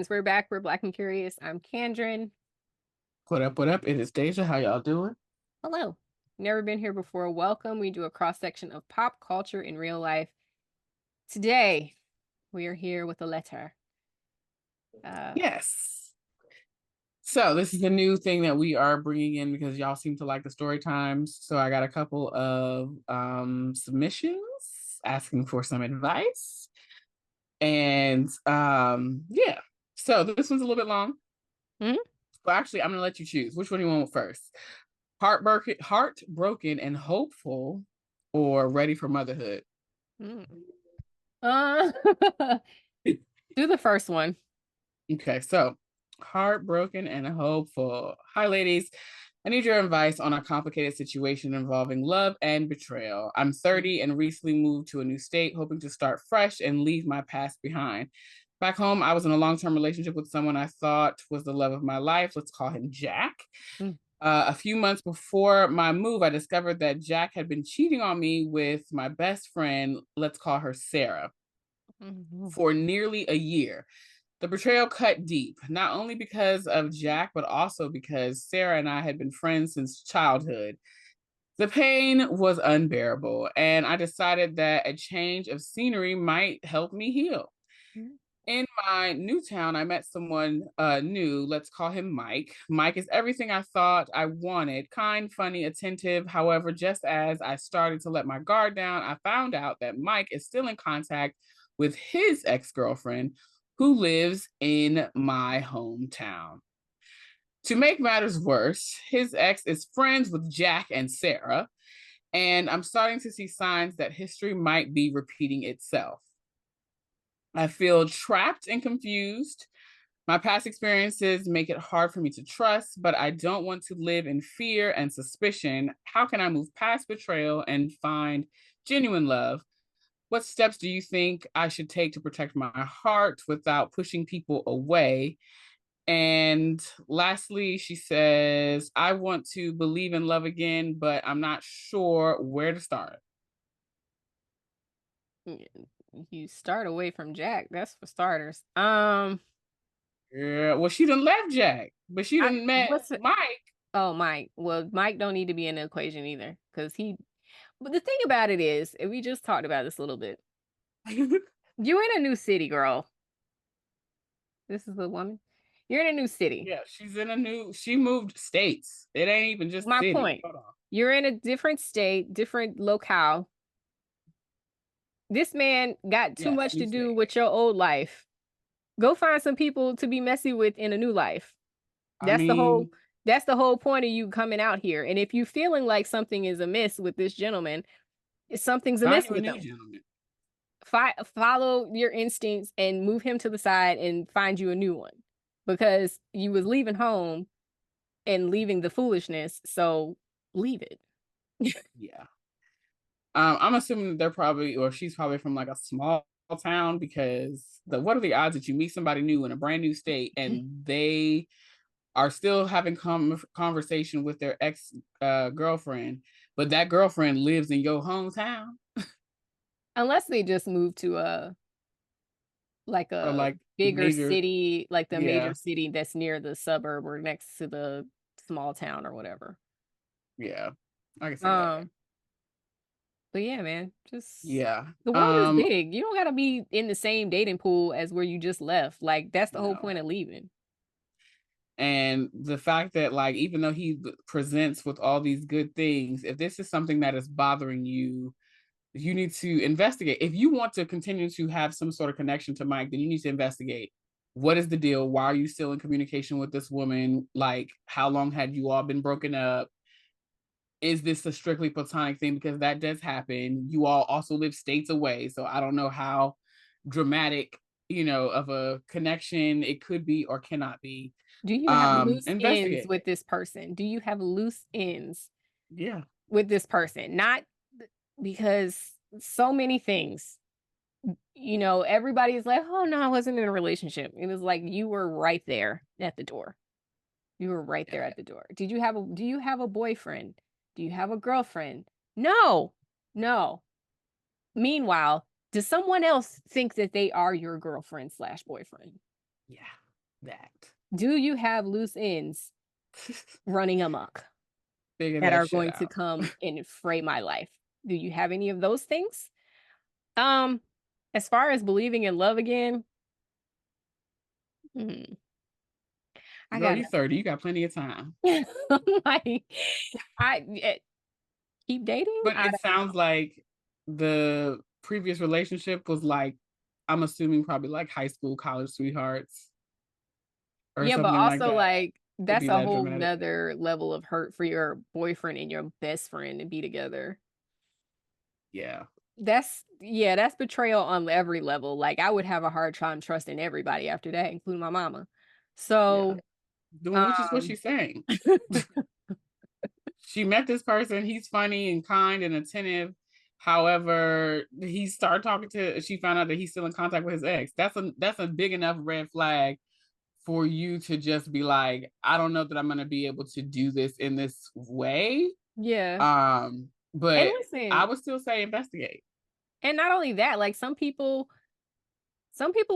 friends, we're back. We're Black and Curious. I'm Kandrin. What up? What up? It is Deja. How y'all doing? Hello. Never been here before. Welcome. We do a cross section of pop culture in real life. Today, we are here with a letter. Uh, Yes. So this is a new thing that we are bringing in because y'all seem to like the story times. So I got a couple of submissions asking for some advice. And yeah. So this one's a little bit long. hmm? Well, actually, I'm gonna let you choose. Which one do you want first? Heartbroken and hopeful, or ready for motherhood? Hmm. Uh, do the first one. Okay, so heartbroken and hopeful. Hi, ladies. I need your advice on a complicated situation involving love and betrayal. I'm 30 and recently moved to a new state, hoping to start fresh and leave my past behind. Back home, I was in a long term relationship with someone I thought was the love of my life. Let's call him Jack. Mm. A few months before my move, I discovered that Jack had been cheating on me with my best friend, let's call her Sarah, Mhm. for nearly a year. The betrayal cut deep, not only because of Jack, but also because Sarah and I had been friends since childhood. The pain was unbearable, and I decided that a change of scenery might help me heal. In my new town, I met someone new. Let's call him Mike. Mike is everything I thought I wanted: kind, funny, attentive. However, just as I started to let my guard down, I found out that Mike is still in contact with his ex girlfriend who lives in my hometown. To make matters worse, his ex is friends with Jack and Sarah, and I'm starting to see signs that history might be repeating itself. I feel trapped and confused. My past experiences make it hard for me to trust, but I don't want to live in fear and suspicion. How can I move past betrayal and find genuine love? What steps do you think I should take to protect my heart without pushing people away? And lastly, she says, I want to believe in love again, but I'm not sure where to start. You start away from Jack. That's for starters. Yeah, well, she done left Jack, but she done met What's it? Mike. Oh, Mike. Well, Mike don't need to be in the equation either, because he. But the thing about it is, and we just talked about this a little bit. You're in a new city, girl. This is the woman. You're in a new city. Yeah, she moved states. It ain't even just My cities. point. Hold on. You're in a different state, different locale. This man got too Yes, much new to do state. with your old life. Go find some people to be messy with in a new life. I That's the whole mean, that's the whole point of you coming out here. And if you're feeling like something is amiss with this gentleman, something's find amiss you a with new him. gentleman. Follow your instincts and move him to the side and find you a new one, because you was leaving home and leaving the foolishness. So leave it. Yeah. I'm assuming that they're probably, or she's probably from like a small town because what are the odds that you meet somebody new in a brand new state and they are still having conversation with their ex girlfriend, but that girlfriend lives in your hometown Unless they just move to a like or a like bigger major, city, like the major yeah, city that's near the suburb or next to the small town or whatever. yeah, I can see that. Um, but yeah, man, just Yeah. the world is big. You don't gotta be in the same dating pool as where you just left. Like that's the whole No. point of leaving. And the fact that, like, even though he presents with all these good things, if this is something that is bothering you, you need to investigate. If you want to continue to have some sort of connection to Mike, then you need to investigate. What is the deal? Why are you still in communication with this woman? Like, how long had you all been broken up? Is this a strictly platonic thing? Because that does happen. You all also live states away. So I don't know how dramatic, of a connection it could be or cannot be. Do you have loose ends Investigate. with this person? Do you have loose ends Yeah. with this person? Not because so many things, everybody's like, oh no, I wasn't in a relationship. It was like you were right there at the door. You were right there at the door. Do you have a boyfriend? Do you have a girlfriend? No. No. Meanwhile, does someone else think that they are your girlfriend slash boyfriend? Yeah. that. Do you have loose ends running amok Figure that that are shit going to out. come and fray my life? Do you have any of those things? Um, as far as believing in love again, hmm, I Girl, got you 30. You got plenty of time. nothing. Like, keep dating? But it sounds like the previous relationship was like, I'm assuming probably like high school, college sweethearts or Yeah, but something like also, that. like, To that's be a that whole dramatic. 'nother level of hurt for your boyfriend and your best friend to be together. Yeah. That's betrayal on every level. Like, I would have a hard time trusting everybody after that, including my mama. Yeah. So, Doing which is what um she's saying. She met this person, he's funny and kind and attentive. However, he started talking to she found out that he's still in contact with his ex. That's a big enough red flag for you to just be like, I don't know that I'm gonna be able to do this in this way. yeah. And But I listen, would still say investigate. and not only that, like, some people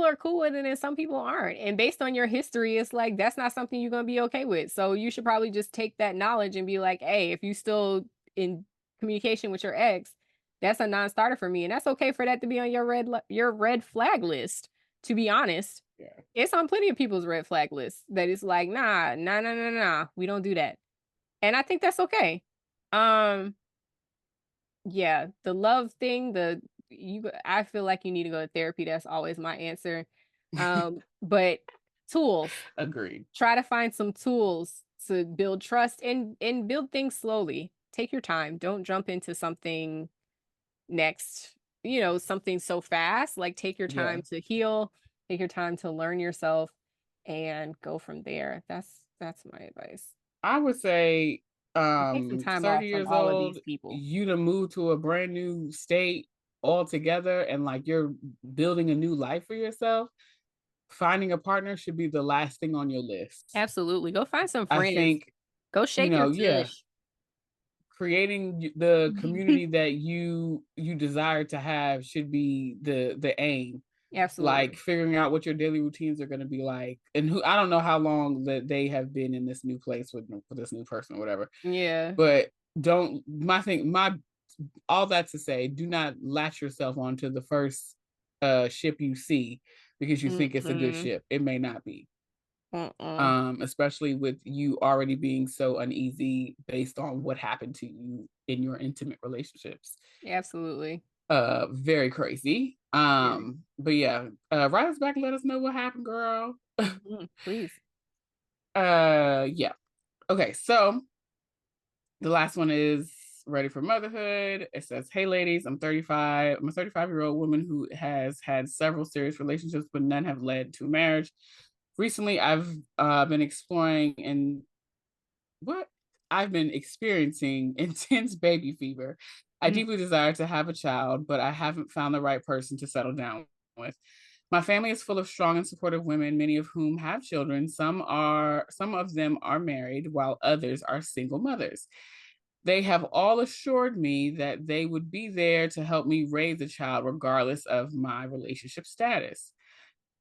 are cool with it and some people aren't. And based on your history, it's like that's not something you're gonna be okay with. So you should probably just take that knowledge and be like, hey, if you still in communication with your ex, that's a non-starter for me. And that's okay for that to be on your your red flag list, to be honest. Yeah. It's on plenty of people's red flag lists that it's like, nah, nah, nah, nah, nah. We don't do that. And I think that's okay. Um, yeah, the love thing, I feel like you need to go to therapy. That's always my answer. But tools, Agreed. try to find some tools to build trust and build things slowly. Take your time. Don't jump into something next, something so fast. Like, take your Yeah. time to heal, take your time to learn yourself and go from there. That's my advice. I would say And take some time 30 off from years all of old, these people. you to move to a brand new state altogether and like you're building a new life for yourself, finding a partner should be the last thing on your list. Absolutely. Go find some I friends. think, Go shake your yeah, tush. creating the community that you desire to have should be the aim. Like Absolutely. figuring out what your daily routines are going to be like, and who I don't know how long that they have been in this new place with this new person or whatever. Yeah. But don't my thing my all that to say, do not latch yourself onto the first ship you see because you think it's a good Mm-mm. ship. It may not be. Mm-mm. Especially with you already being so uneasy based on what happened to you in your intimate relationships. Absolutely. Very crazy. Very. But yeah, write us back and let us know what happened, girl. Mhm. Please. Yeah. Okay, so the last one is ready for motherhood. It says, "Hey ladies, I'm 35. I'm a 35-year-old woman who has had several serious relationships, but none have led to marriage. Recently, I've been exploring and what I've been experiencing intense baby fever. I Mm. deeply desire to have a child, but I haven't found the right person to settle down with. My family is full of strong and supportive women, many of whom have children. Some of them are married, while others are single mothers. They have all assured me that they would be there to help me raise a child regardless of my relationship status.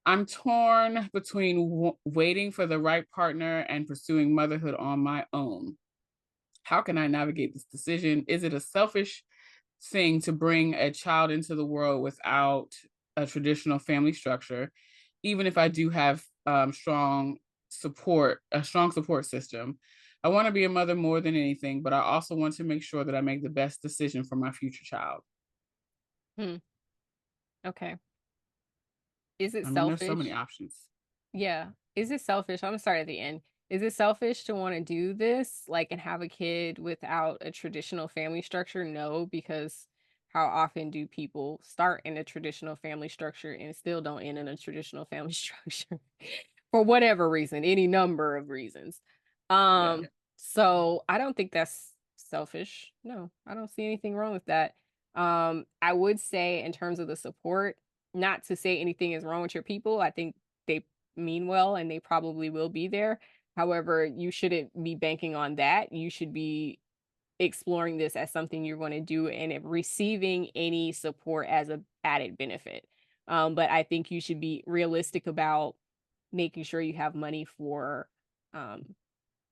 I'm torn between waiting for the right partner and pursuing motherhood on my own. How can I navigate this decision? Is it a selfish thing to bring a child into the world without a traditional family structure, even if I do have a strong support system? I want to be a mother more than anything, but I also want to make sure that I make the best decision for my future child. Hmm. Okay. Is it I mean, there's so many selfish? options. Yeah. Is it selfish? I'm gonna start at the end. Is it selfish to want to do this, like, and have a kid without a traditional family structure? No, because how often do people start in a traditional family structure and still don't end in a traditional family structure for whatever reason, any number of reasons. Yeah. So I don't think that's selfish. No, I don't see anything wrong with that. I would say in terms of the support, not to say anything is wrong with your people. I think they mean well and they probably will be there. However, you shouldn't be banking on that. You should be exploring this as something you're going to do and receiving any support as a added benefit. But I think you should be realistic about making sure you have money for um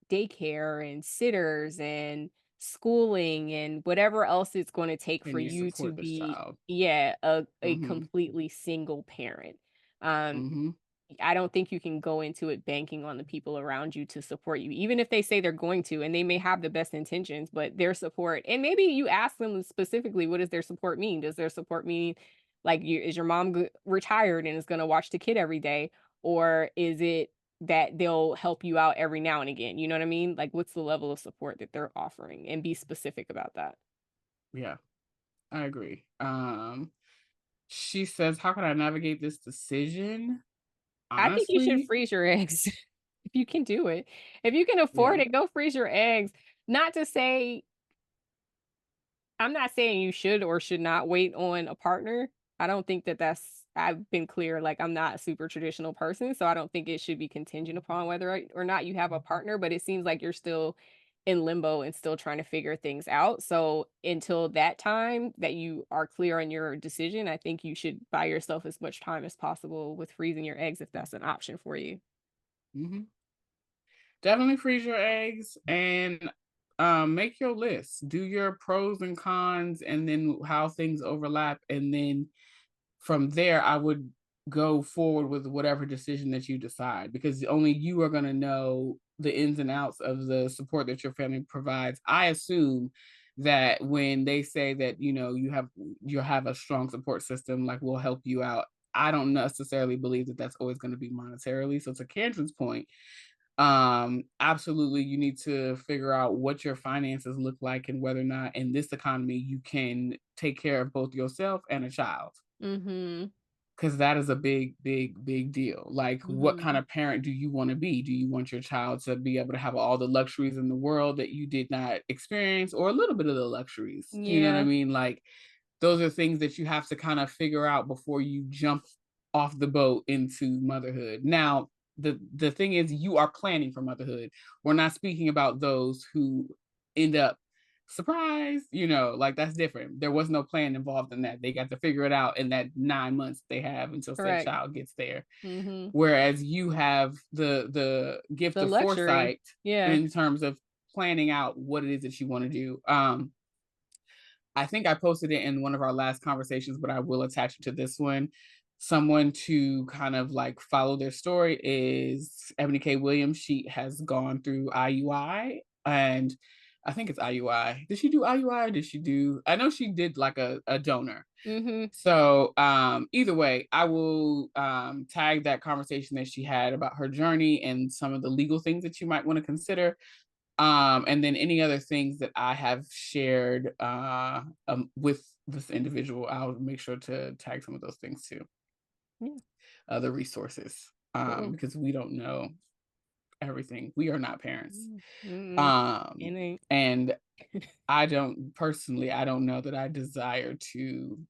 daycare and sitters and schooling and whatever else it's going to take for And you you to support this be, child. yeah, a Mhm. completely single parent. Um, Mhm. I don't think you can go into it banking on the people around you to support you, even if they say they're going to, and they may have the best intentions, but their support, and maybe you ask them specifically, what does their support mean? Does their support mean like is your mom retired and is going to watch the kid every day? Or is it that they'll help you out every now and again? You know what I mean? Like, what's the level of support that they're offering? And be specific about that. Yeah, I agree. She says, "How can I navigate this decision?" I think you should Honestly, freeze your eggs if you can do it. If you can yeah. afford it, go freeze your eggs. Not to say I'm not saying you should or should not wait on a partner. I don't think that I've been clear, like, I'm not a super traditional person, so I don't think it should be contingent upon whether or not you have a partner, but it seems like you're still in limbo and still trying to figure things out. So until that time that you are clear on your decision, I think you should buy yourself as much time as possible with freezing your eggs if that's an option for you. Mhm. Definitely freeze your eggs and make your list. Do your pros and cons and then how things overlap. And then from there, I would go forward with whatever decision that you decide because only you are going to know the ins and outs of the support that your family provides. I assume that when they say that you have a strong support system, like will help you out, I don't necessarily believe that that's always going to be monetarily. So to Kendron's point, absolutely you need to figure out what your finances look like and whether or not in this economy you can take care of both yourself and a child, Mhm. because that is a big deal. Like, what kind Mhm. of parent do you want to be? Do you want your child to be able to have all the luxuries in the world that you did not experience, or a little bit of the luxuries? You know what I Yeah. mean? Like, those are things that you have to kind of figure out before you jump off the boat into motherhood. Now, the thing is, you are planning for motherhood. We're not speaking about those who end up surprised, like that's different. There was no plan involved in that. They got to figure it out in that 9 months they have until said Correct. child gets there. Mhm. Whereas you have the gift The of luxury. foresight Yeah. in terms of planning out what it is that you want to do. I think I posted it in one of our last conversations, but I will attach it to this one. Someone to kind of like follow their story is Ebony K. Williams. She has gone through IUI, and I think it's IUI. Did she do IUI or did she do? I know she did like a donor. Mhm. So either way, I will tag that conversation that she had about her journey and some of the legal things that you might want to consider, and then any other things that I have shared with this individual, I'll make sure to tag some of those things too, Yeah. other resources, Cool. because we don't know everything. We are not parents. Mm. Mm-mm. It Um, ain't. and I don't know that I desire to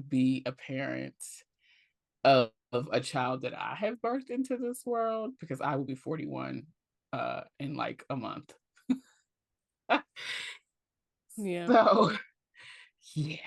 be a parent of a child that I have birthed into this world because I will be 41 in like a month. Yeah. So yeah.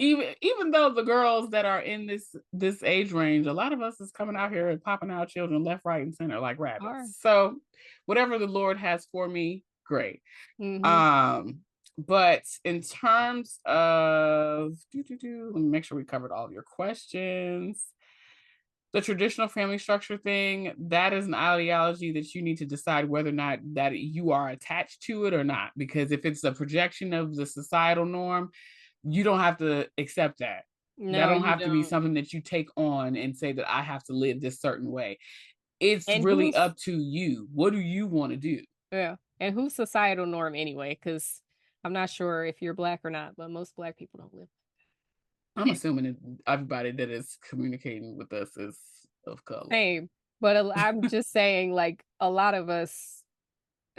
Even though the girls that are in this age range, a lot of us is coming out here and popping out children left, right, and center like Are. rabbits. So whatever the Lord has for me, great. Mhm. Um, but in terms of let me make sure we covered all of your questions. The traditional family structure thing, that is an ideology that you need to decide whether or not that you are attached to it or not. Because if it's a projection of the societal norm, you don't have to accept that. That No, don't you have to be don't. something that you take on and say that I have to live this certain way. It's And really who's up to you. What do you want to do? yeah. And who's societal norm anyway? Because I'm not sure if you're black or not, but most black people don't live. I'm assuming that everybody that is communicating with us is of color. Same. But I'm just saying, like, a lot of us,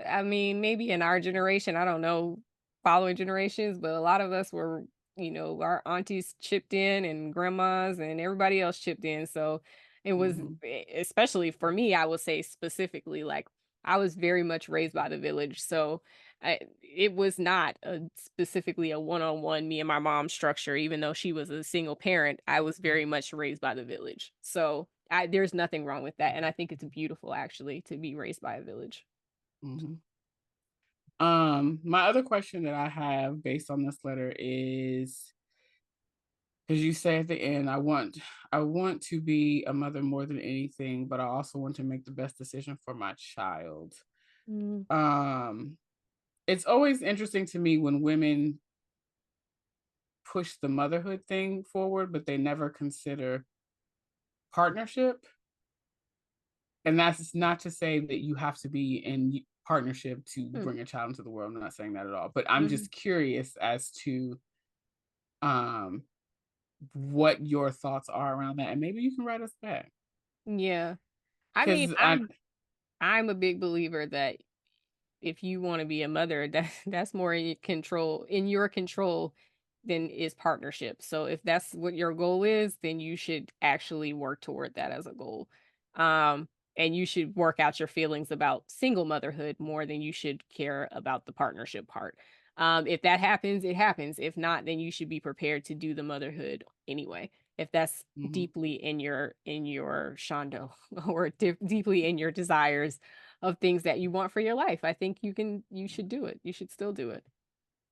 I mean, maybe in our generation, I don't know, following generations, but a lot of us were, our aunties chipped in and grandmas and everybody else chipped in. So it was, Hmm. especially for me, I would say specifically, like, I was very much raised by the village. So it was not specifically a one on one, me and my mom structure, even though she was a single parent. I was very much raised by the village. So there's nothing wrong with that, and I think it's beautiful actually to be raised by a village. Mm-hmm. My other question that I have based on this letter is, because you say at the end, I want to be a mother more than anything, but I also want to make the best decision for my child. Mm. It's always interesting to me when women push the motherhood thing forward, but they never consider partnership. And that's not to say that you have to be in partnership to Mm. bring a child into the world. I'm not saying that at all, but I'm Mm-hmm. just curious as to um what your thoughts are around that, and maybe you can write us back, Yeah. I mean, because I I'm a big believer that if you want to be a mother, that's more in your control than is partnership. So if that's what your goal is, then you should actually work toward that as a goal. Um, and you should work out your feelings about single motherhood more than you should care about the partnership part. If that happens, it happens. If not, then you should be prepared to do the motherhood anyway. If that's mhm. deeply in your shondo or deeply in your desires of things that you want for your life. I think you should do it. You should still do it,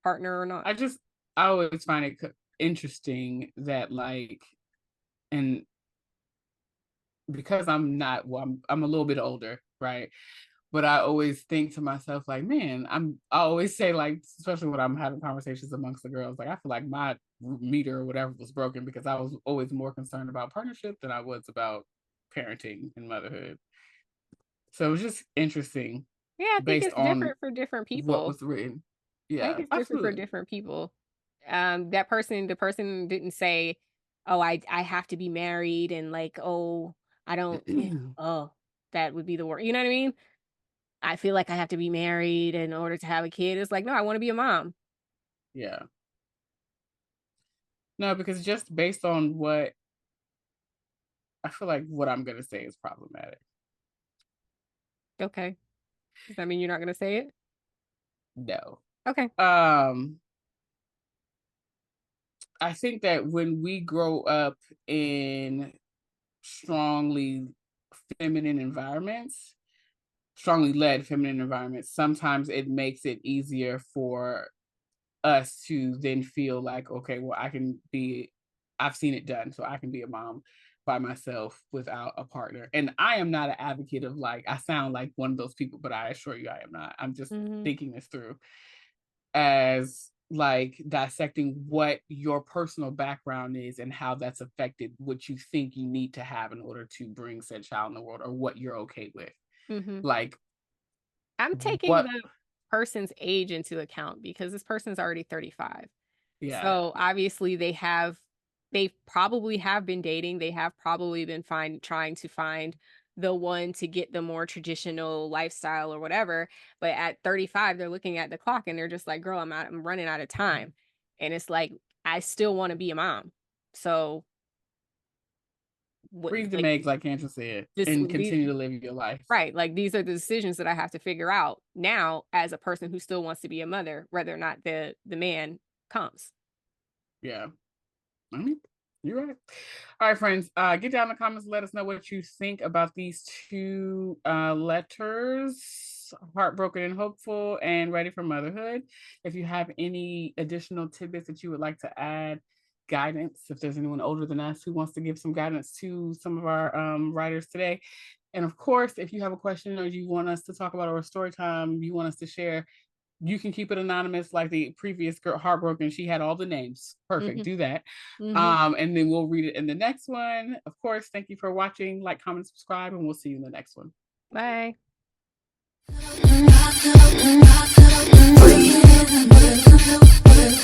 partner or not. I just I always find it interesting that, like, and because I'm not, well, I'm a little bit older, right? But I always think to myself, like, man, I always say, like, especially when I'm having conversations amongst the girls, like, I feel like my meter or whatever was broken because I was always more concerned about partnership than I was about parenting and motherhood. So it was just interesting Yeah, I think based it's on different for different what people. was written. I think Yeah, it's different for absolutely. different people. The person didn't say, "Oh, I have to be married," and like, "Oh, I don't." Oh, that would be the word. You know what I mean? I feel like I have to be married in order to have a kid. It's like, no, I want to be a mom. Yeah. No, because just based on what I feel like what I'm gonna say is problematic. Okay. Does that mean you're not gonna say it? No. Okay. Um, I think that when we grow up in strongly feminine environments, strongly led feminine environments, sometimes it makes it easier for us to then feel like, okay, well, I've seen it done, so I can be a mom by myself without a partner. And I am not an advocate of, like, I sound like one of those people, but I assure you I am not. I'm just Mhm. thinking this through as like dissecting what your personal background is and how that's affected what you think you need to have in order to bring said child in the world, or what you're okay with. Mhm. Like, I'm taking what, the person's age into account because this person's already 35. yeah, So obviously they probably have been dating. They have probably been trying to find the one to get the more traditional lifestyle or whatever. But at 35, they're looking at the clock and they're just like, girl, I'm running out of time. And it's like, I still want to be a mom. So what breathe the like eggs, like Andrew said, this and these continue to live your life. right. Like these are the decisions that I have to figure out now as a person who still wants to be a mother, whether or not the man comes. Yeah. I mean, you're right. All right, friends. Get down in the comments. Let us know what you think about these two letters: Heartbroken and Hopeful, and Ready for Motherhood. If you have any additional tidbits that you would like to add, guidance, if there's anyone older than us who wants to give some guidance to some of our writers today. And of course, if you have a question or you want us to talk about, or a story time you want us to share, you can keep it anonymous like the previous girl, Heartbroken. She had all the names. Perfect. Mhm. Do that. Mhm. And then we'll read it in the next one. Of course, thank you for watching. Like, comment, subscribe, and we'll see you in the next one. Bye.